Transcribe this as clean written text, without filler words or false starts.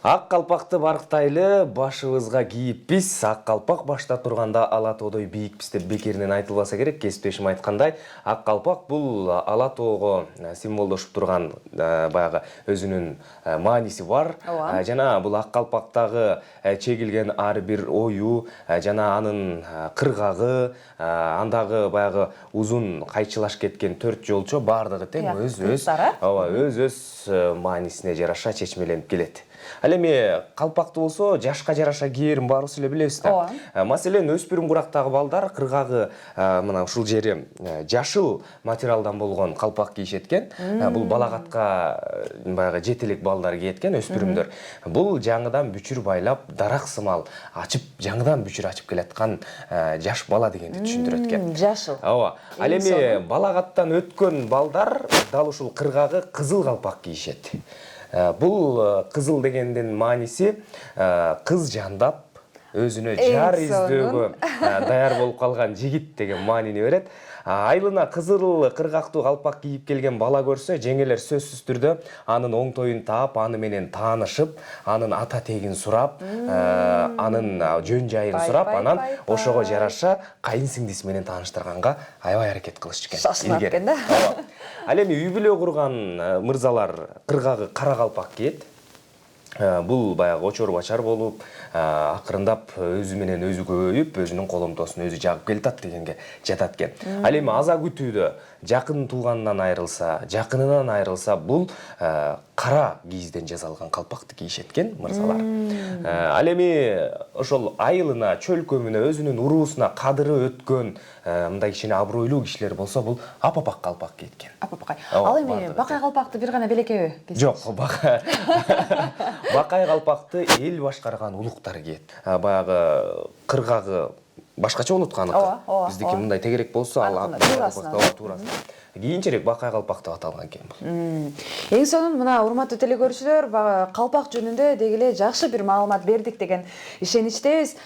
Ак калпакты барктайлы башыбызга кийиппиз, ак калпак башта турганда ала тоодой бийикпиз деп бекеринен айтылбаса керек. Кесиптешим айткандай, ак калпак бул ала тоого символдошуп турган баягы өзүнүн мааниси бар. Жана бул ак калпактагы чегилген ар бир ою, жана анын кыргагы, андагы баягы узун кайчылаш кеткен 4 жолчо бардыгы тең өз маанисине жараша чечмеленип келет. Ал эми калпакты болсо жашка жараша кийерин баарыбыз эле билебиз да. Маселен, өспүрүм курактагы балдар кыргагы мына ушул жери жашыл материалдан болгон калпак кийишет экен. Бул балагатка баягы жете элек балдар кийет экен, өспүрүмдөр. Бул жаңыдан бүчүр байлап, дарак сымал ачып, жаңыдан бүчүр ачып келаткан жаш бала дегенди түшүндүрөт экен. Жашыл. Ооба. Ал эми балагаттан өткөн балдар дал ушул кыргагы кызыл калпак кийишет. Бул кызыл дегендин мааниси кыз жандап, өзүнө жар издөөгө даяр болуп калган жигит деген маанини берет. Айылына кызыл кыргактуу калпак кийип келген бала көрсө, жеңелер сөзсүз түрдө анын оңтойун таап, аны менен таанышып, анын ата тегин сурап, анын жөн жайын сурап, анан ошого жараша кайын сиңдиси менен тааныштырганга аябай аракет кылышчу экен. Шашынат экен да. Ал эми үй бүлө курган мырзалар кыргагы кара калпак кийет. Бул баягы очор бачар болуп, акырындап өзү менен өзү көбөйүп, өзүнүн коломтосун өзү жагып келатат дегенге жатат экен. Ал эми аза күтүүдө жакын тууганынан айрылса, жакынынан айрылса, бул кара кийизден жасалган калпакты кийишет экен мырзалар. Ал эми ошол айылына, чөлкөмүнө, өзүнүн уруусуна кадыры өткөн мындай кичине абройлуу кишилер болсо, бул апапак калпак кийет экен. Апапакай. Ал эми бакай калпакты бир гана белекеби? Жок, бакай калпакты эл башкарган улуктар кийет. Баягы кыргагы башкача болот каныкы. Биздики мындай тегерек болсо, ал туурасына. Кийинчерээк бакай калпак деп аталган экен бул. Эң сонун мына урматтуу телекөрүүчүлөр, калпак жөнүндө деги эле жакшы бир маалымат бердик деген ишеничтебиз.